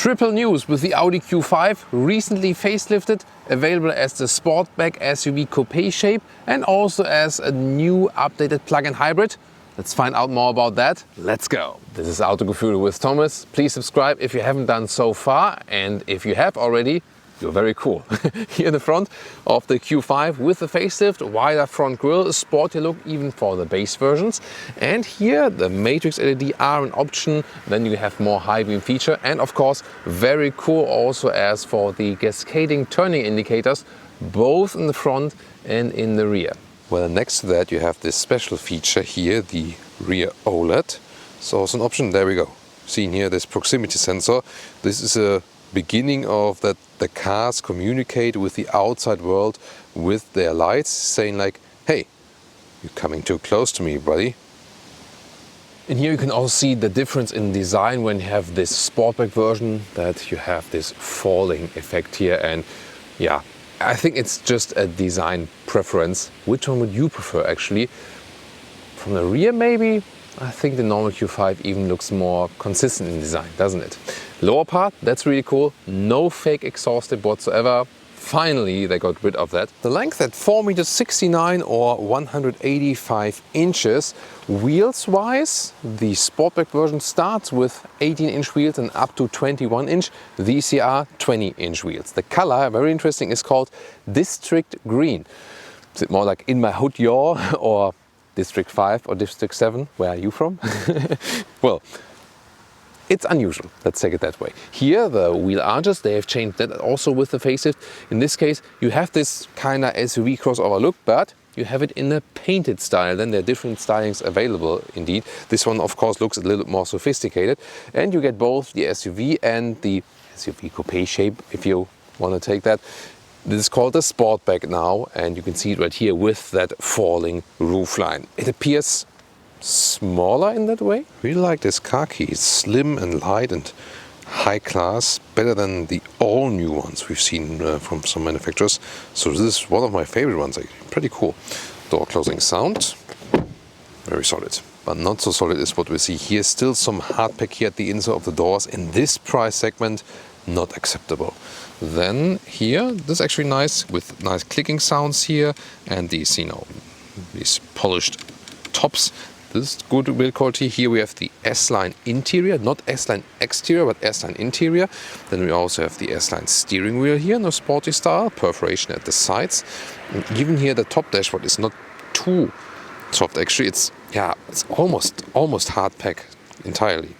Triple news with the Audi Q5, recently facelifted, available as the Sportback SUV coupe shape and also as a new updated plug-in hybrid. Let's find out more about that. Let's go. This is Autogefühl with Thomas. Please subscribe if you haven't done so far, and if you have already, you're very cool. Here in the front of the Q5 with the facelift, wider front grille, sporty look even for the base versions. And here the Matrix LED are an option. Then you have more high beam feature, and of course very cool also as for the cascading turning indicators, both in the front and in the rear. Well, next to that you have this special feature here, the rear OLED. So it's an option, there we go. Seen here this proximity sensor. This is a beginning of that the cars communicate with the outside world with their lights, saying like, hey, you're coming too close to me, buddy. And here you can also see the difference in design when you have this Sportback version, that you have this falling effect here. And yeah, I think it's just a design preference. Which one would you prefer actually? From the rear maybe? I think the normal Q5 even looks more consistent in design, doesn't it? Lower part, that's really cool. No fake exhaust tip whatsoever. Finally, they got rid of that. The length at 4.69 meters or 185 inches. Wheels-wise, the Sportback version starts with 18-inch wheels and up to 21-inch. These here are 20-inch wheels. The color, very interesting, is called District Green. Is it more like In My Hood Yaw or District 5 or District 7? Where are you from? Well, it's unusual, let's take it that way. Here the wheel arches, they have changed that also with the facelift. In this case you have this kind of SUV crossover look, but you have it in a painted style. Then there are different stylings available indeed. This one of course looks a little more sophisticated, and you get both the SUV and the SUV coupe shape if you want to take that. This is called the Sportback now, and you can see it right here with that falling roofline. It appears smaller in that way. Really like this car key. It's slim and light and high class, better than the all new ones we've seen from some manufacturers. So this is one of my favorite ones actually. Pretty cool. Door closing sound, very solid. But not so solid is what we see here. Still some hardpack here at the inside of the doors. In this price segment, not acceptable. Then here, this is actually nice with nice clicking sounds here, and these, you know, these polished tops. This is good build quality. Here we have the S-Line interior, not S-Line exterior, but S-Line interior. Then we also have the S-Line steering wheel here in a sporty style, perforation at the sides. And even here the top dashboard is not too soft. Actually, it's almost hardpack entirely.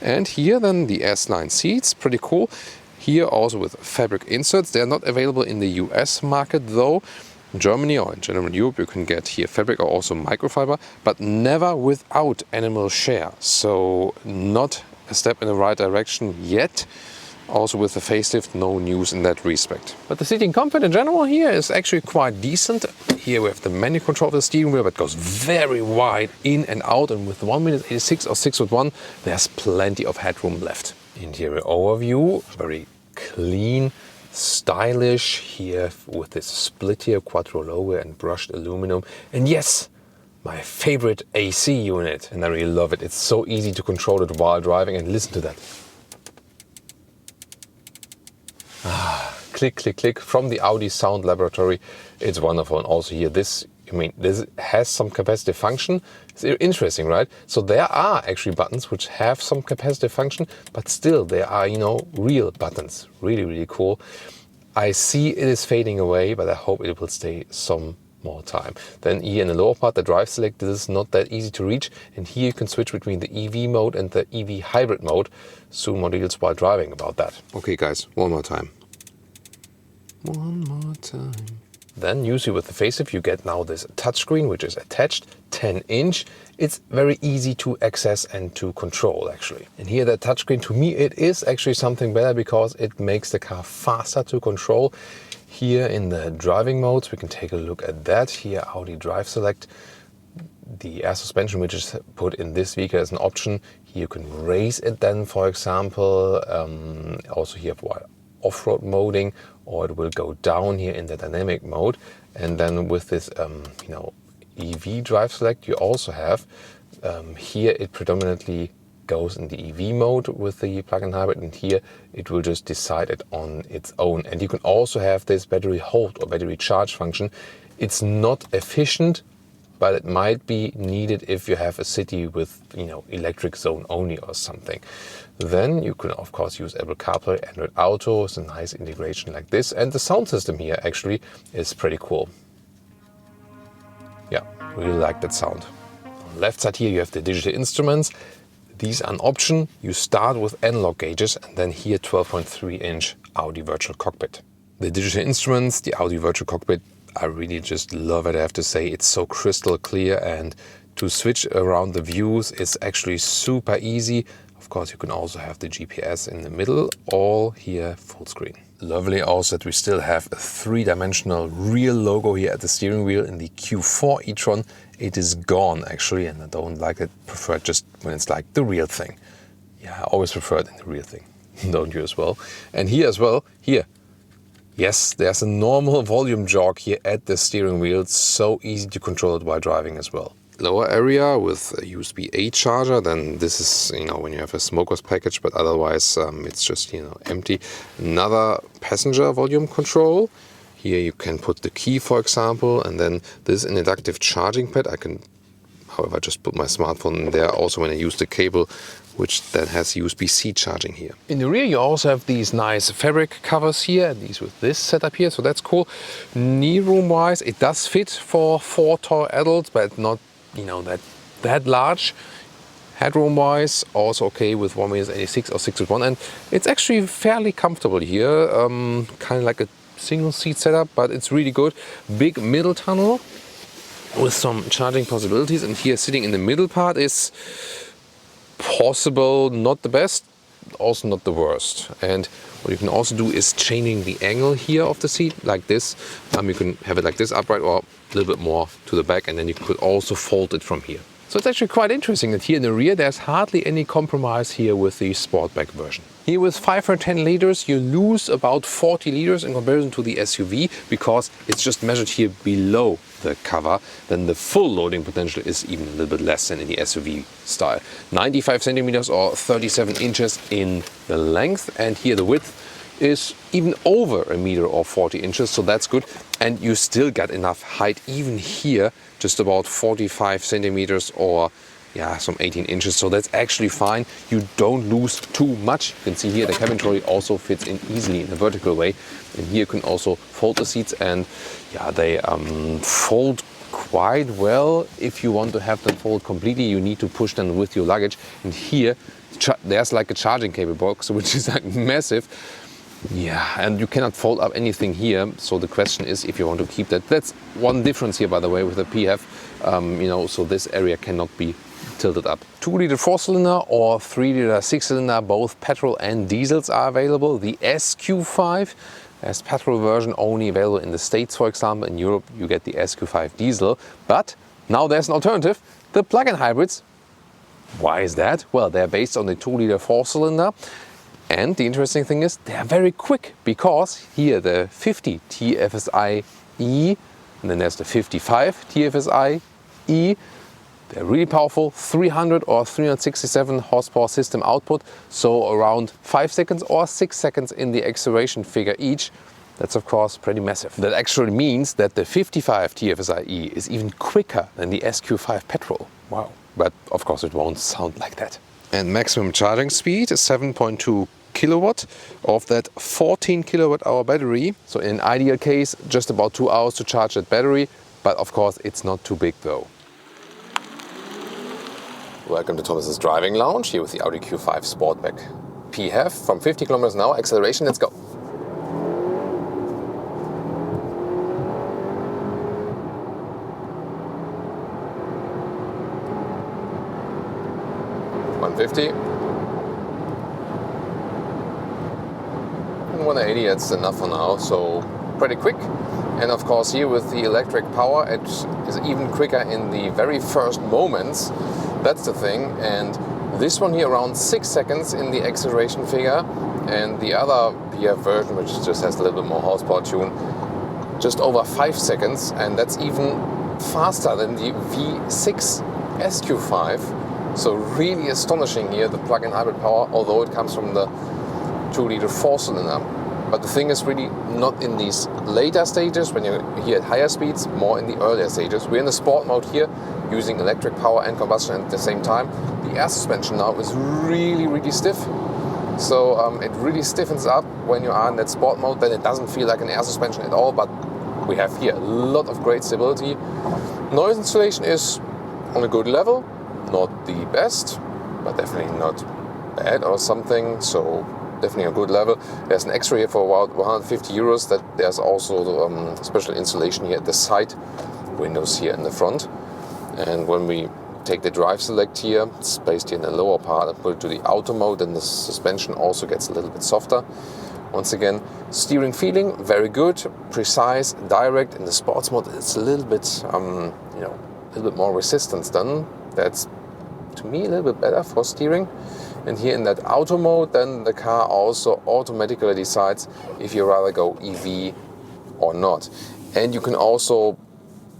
And here then the S-Line seats, pretty cool. Here also with fabric inserts. They are not available in the US market though. In Germany or in general Europe you can get here fabric or also microfiber, but never without animal share. So not a step in the right direction yet. Also with the facelift, no news in that respect. But the seating comfort in general here is actually quite decent. Here we have the manual control of the steering wheel, but goes very wide in and out, and with 1.86 or 6'1", there's plenty of headroom left. Interior overview, very clean, stylish here with this split here, Quattro logo and brushed aluminum. And yes, my favorite AC unit, and I really love it. It's so easy to control it while driving, and listen to that. Click, click, click from the Audi Sound Laboratory. It's wonderful. And also here, this has some capacitive function. It's interesting, right? So there are actually buttons which have some capacitive function, but still there are, real buttons. Really, really cool. I see it is fading away, but I hope it will stay some more time. Then here in the lower part, the drive select, this is not that easy to reach. And here you can switch between the EV mode and the EV hybrid mode. Soon more details while driving about that. Okay guys, one more time. One more time. Then usually with the facelift you get now this touchscreen which is attached, 10-inch. It's very easy to access and to control actually. And here that touchscreen, to me it is actually something better because it makes the car faster to control. Here in the driving modes we can take a look at that. Here Audi Drive Select, the air suspension which is put in this vehicle as an option. Here you can raise it then, for example. Also here for off-road moding, or it will go down here in the dynamic mode. And then with this EV drive select you also have here it predominantly goes in the EV mode with the plug-in hybrid, and here it will just decide it on its own. And you can also have this battery hold or battery charge function. It's not efficient, but it might be needed if you have a city with, electric zone only or something. Then you can of course use Apple CarPlay, Android Auto. It's a nice integration like this. And the sound system here actually is pretty cool. Yeah, really like that sound. On the left side here you have the digital instruments. These are an option. You start with analog gauges and then here 12.3-inch Audi Virtual Cockpit. The digital instruments, the Audi Virtual Cockpit, I really just love it, I have to say. It's so crystal clear, and to switch around the views is actually super easy. Of course, you can also have the GPS in the middle, all here full screen. Lovely also that we still have a 3-dimensional real logo here at the steering wheel. In the Q4 e-tron, it is gone actually, and I don't like it. Prefer it just when it's like the real thing. Yeah, I always prefer it in the real thing. Don't you as well? And here as well, here. Yes, there's a normal volume jog here at the steering wheel. It's so easy to control it while driving as well. Lower area with a USB-A charger, then this is, when you have a smoker's package, but otherwise it's just, empty. Another passenger volume control. Here you can put the key, for example, and then this is an inductive charging pad. I can, however, just put my smartphone in there also when I use the cable, which then has USB-C charging here. In the rear you also have these nice fabric covers here, and these with this setup here, so that's cool. Knee room wise, it does fit for 4 tall adults, but not that large. Headroom wise, also okay with 1.86 or 6'1", and it's actually fairly comfortable here. Kind of like a single seat setup, but it's really good. Big middle tunnel with some charging possibilities, and here sitting in the middle part is possible, not the best, also not the worst. And what you can also do is changing the angle here of the seat like this. You can have it like this upright or a little bit more to the back, and then you could also fold it from here. So it's actually quite interesting that here in the rear there's hardly any compromise here with the Sportback version. Here with 510 liters you lose about 40 liters in comparison to the SUV, because it's just measured here below the cover. Then the full loading potential is even a little bit less than in the SUV style. 95 centimeters or 37 inches in the length, and here the width is even over a meter or 40 inches, so that's good. And you still got enough height even here, just about 45 centimeters or some 18 inches, so that's actually fine. You don't lose too much. You can see here the cabin trolley also fits in easily in a vertical way, and here you can also fold the seats, and they fold quite well. If you want to have them fold completely, you need to push them with your luggage, and here there's like a charging cable box, which is like massive. And you cannot fold up anything here, so the question is if you want to keep that. That's one difference here, by the way, with the PHEV, so this area cannot be tilted up. 2-liter 4-cylinder or 3-liter 6-cylinder, both petrol and diesels are available. The SQ5 as petrol version only available in the States, for example. In Europe you get the SQ5 diesel, but now there's an alternative, the plug-in hybrids. Why is that? Well, they're based on the 2-liter 4-cylinder. And the interesting thing is they are very quick, because here the 50 TFSIe and then there's the 55 TFSIe. They're really powerful, 300 or 367 horsepower system output, so around 5 seconds or 6 seconds in the acceleration figure each. That's of course pretty massive. That actually means that the 55 TFSIe is even quicker than the SQ5 petrol. Wow. But of course it won't sound like that. And maximum charging speed is 7.2 kilowatt of that 14 kilowatt hour battery. So in an ideal case, just about 2 hours to charge that battery, but of course it's not too big though. Welcome to Thomas's driving lounge here with the Audi Q5 Sportback PHEV from 50 kilometers an hour. Acceleration, let's go. And 180, that's enough for now, so pretty quick. And of course here with the electric power, it is even quicker in the very first moments. That's the thing. And this one here around 6 seconds in the acceleration figure, and the other PHEV version, which just has a little bit more horsepower tune, just over 5 seconds, and that's even faster than the V6 SQ5. So really astonishing here, the plug-in hybrid power, although it comes from the 2-liter 4-cylinder. But the thing is really not in these later stages, when you're here at higher speeds, more in the earlier stages. We're in the sport mode here, using electric power and combustion at the same time. The air suspension now is really, really stiff. So it really stiffens up when you are in that sport mode. Then it doesn't feel like an air suspension at all, but we have here a lot of great stability. Noise insulation is on a good level, not the best, but definitely not bad or something. So definitely a good level. There's an extra here for about 150 euros. That there's also the special insulation here at the side windows here in the front. And when we take the drive select here, it's placed here in the lower part, and put it to the auto mode, and the suspension also gets a little bit softer. Once again, steering feeling very good, precise, direct. In the sports mode, it's a little bit, a little bit more resistance done. That's to me a little bit better for steering. And here in that auto mode, then the car also automatically decides if you rather go EV or not. And you can also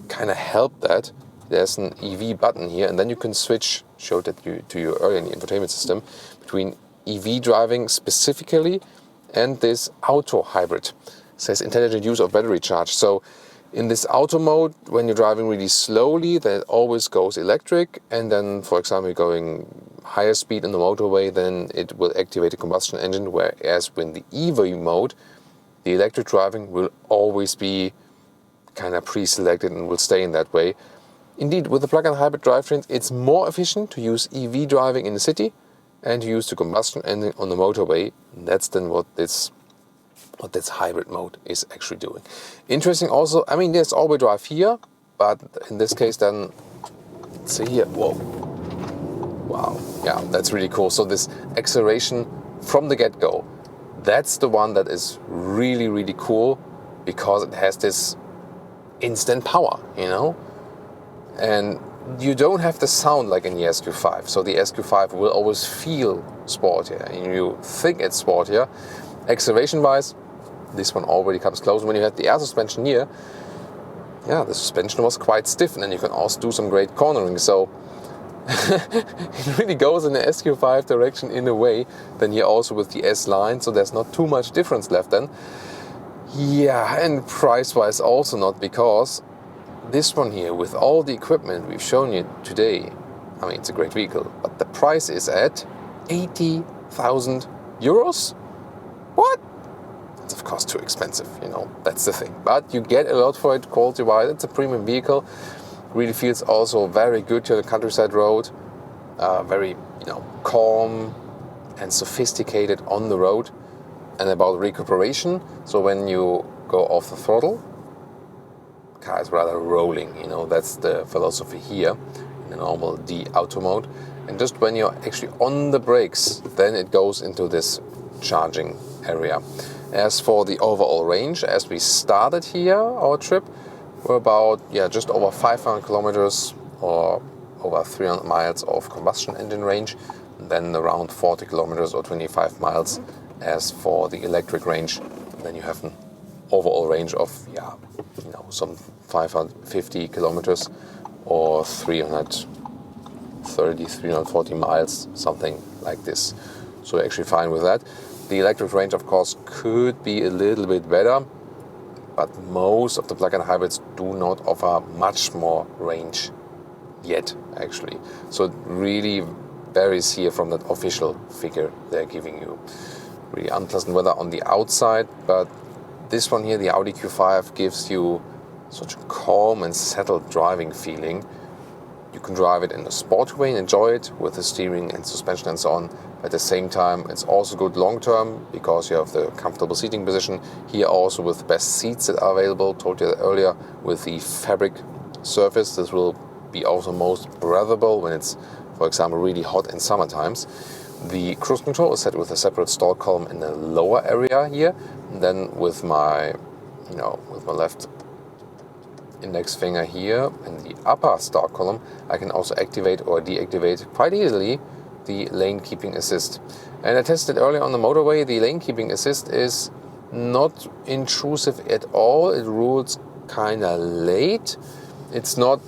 kind of help that. There's an EV button here, and then you can switch, showed that to you earlier in the infotainment system, between EV driving specifically and this auto hybrid. It says intelligent use of battery charge. So in this auto mode, when you're driving really slowly, then it always goes electric. And then, for example, going higher speed in the motorway, then it will activate a combustion engine. Whereas when the EV mode, the electric driving will always be kind of pre-selected and will stay in that way. Indeed, with the plug-in hybrid drivetrains, it's more efficient to use EV driving in the city and to use the combustion engine on the motorway. And that's then what this hybrid mode is actually doing. Interesting also, I mean, there's all-wheel drive here, but in this case then, let's see here, whoa, wow, yeah, that's really cool. So this acceleration from the get-go, that's the one that is really, really cool, because it has this instant power, and you don't have the sound like in the SQ5. So the SQ5 will always feel sportier, and you think it's sportier. Acceleration-wise, this one already comes close. When you had the air suspension here, yeah, the suspension was quite stiff, and then you can also do some great cornering. So it really goes in the SQ5 direction in a way. Then here also with the S line, so there's not too much difference left then. Yeah, and price-wise also not, because this one here, with all the equipment we've shown you today, I mean, it's a great vehicle, but the price is at 80,000 euros? What? It's of course too expensive, that's the thing. But you get a lot for it quality-wise. It's a premium vehicle. Really feels also very good to the countryside road. Very, calm and sophisticated on the road. And about recuperation, so when you go off the throttle, the car is rather rolling, that's the philosophy here in the normal D auto mode. And just when you're actually on the brakes, then it goes into this charging area. As for the overall range, as we started here, our trip, we're about, just over 500 kilometers or over 300 miles of combustion engine range, and then around 40 kilometers or 25 miles as for the electric range. And then you have an overall range of, some 550 kilometers or 330, 340 miles, something like this. So we're actually fine with that. The electric range, of course, could be a little bit better, but most of the plug-in hybrids do not offer much more range yet, actually. So it really varies here from that official figure they're giving you. Really unpleasant weather on the outside, but this one here, the Audi Q5, gives you such a calm and settled driving feeling. You can drive it in a sport way and enjoy it with the steering and suspension and so on. At the same time, it's also good long term because you have the comfortable seating position. Here also with the best seats that are available, told you that earlier, with the fabric surface. This will be also most breathable when it's, for example, really hot in summer times. The cruise control is set with a separate stall column in the lower area here. And then with my, with my left index finger here in the upper stall column, I can also activate or deactivate quite easily the lane keeping assist. And I tested earlier on the motorway. The lane keeping assist is not intrusive at all. It rules kind of late. It's not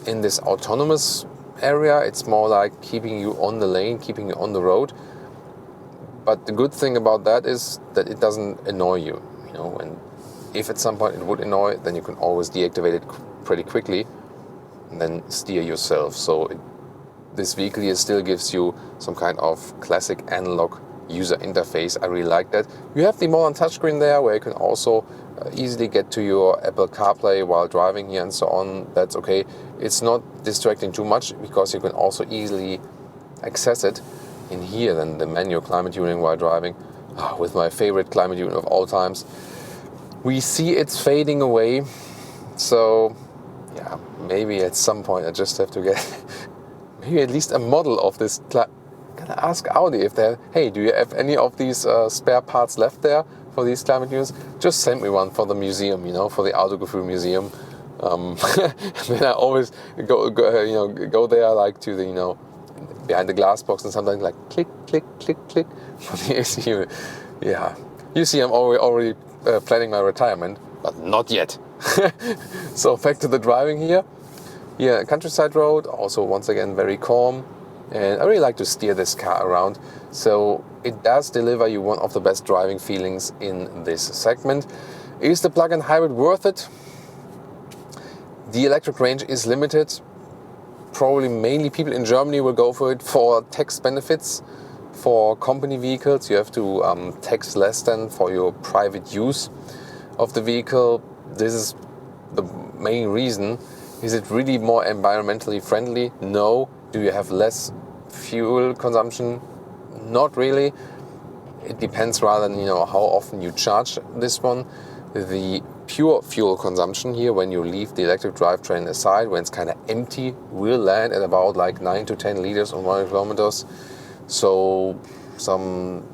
in this autonomous area. It's more like keeping you on the lane, keeping you on the road. But the good thing about that is that it doesn't annoy you, you know, and if at some point it would annoy, then you can always deactivate it pretty quickly and then steer yourself. So this vehicle here still gives you some kind of classic analog user interface. I really like that. You have the modern touchscreen there where you can also easily get to your Apple CarPlay while driving here and so on. That's okay. It's not distracting too much because you can also easily access it in here. Then the manual climate tuning while driving, with my favorite climate unit of all times. We see it's fading away. So yeah, maybe at some point I just have to get maybe at least a model of this. Gotta ask Audi if they're, hey, do you have any of these spare parts left there for these climate units? Just send me one for the museum, you know, for the Autogefühl museum. Then I always go there, like to the, you know, behind the glass box, and sometimes like click, click, click, click for the AC unit. Yeah, you see, I'm already planning my retirement, but not yet. So back to the driving here. Yeah, countryside road, also once again very calm. And I really like to steer this car around. So it does deliver you one of the best driving feelings in this segment. Is the plug-in hybrid worth it? The electric range is limited. Probably mainly people in Germany will go for it for tax benefits. For company vehicles, you have to tax less than for your private use of the vehicle. This is the main reason. Is it really more environmentally friendly? No. Do you have less fuel consumption? Not really. It depends rather than, you know, how often you charge this one. The pure fuel consumption here, when you leave the electric drivetrain aside, when it's kind of empty, will land at about like 9 to 10 liters on 100 kilometers. So some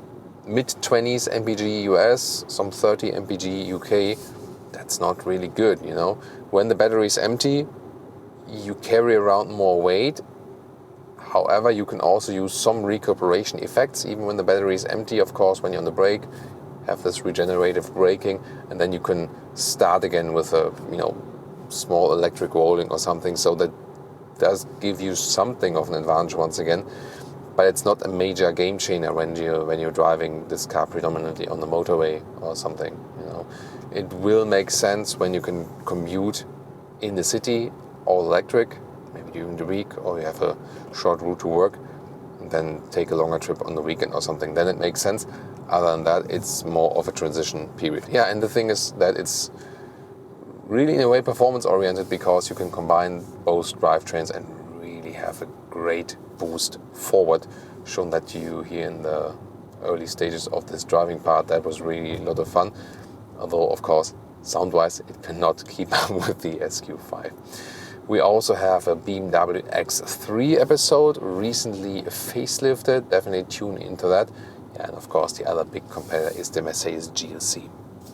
mid-20s mpg US, some 30 mpg UK. That's not really good, you know. When the battery is empty, you carry around more weight. However, you can also use some recuperation effects even when the battery is empty. Of course, when you're on the brake, have this regenerative braking, and then you can start again with a, you know, small electric rolling or something. So that does give you something of an advantage once again, but it's not a major game changer when you're driving this car predominantly on the motorway or something. You know, it will make sense when you can commute in the city all electric, maybe during the week, or you have a short route to work, and then take a longer trip on the weekend or something. Then it makes sense. Other than that, it's more of a transition period. Yeah, and the thing is that it's really in a way performance oriented because you can combine both drivetrains and really have a great boost forward. Shown that to you here in the early stages of this driving part. That was really a lot of fun. Although, of course, sound-wise, it cannot keep up with the SQ5. We also have a BMW X3 episode, recently facelifted. Definitely tune into that. Yeah, and of course, the other big competitor is the Mercedes GLC.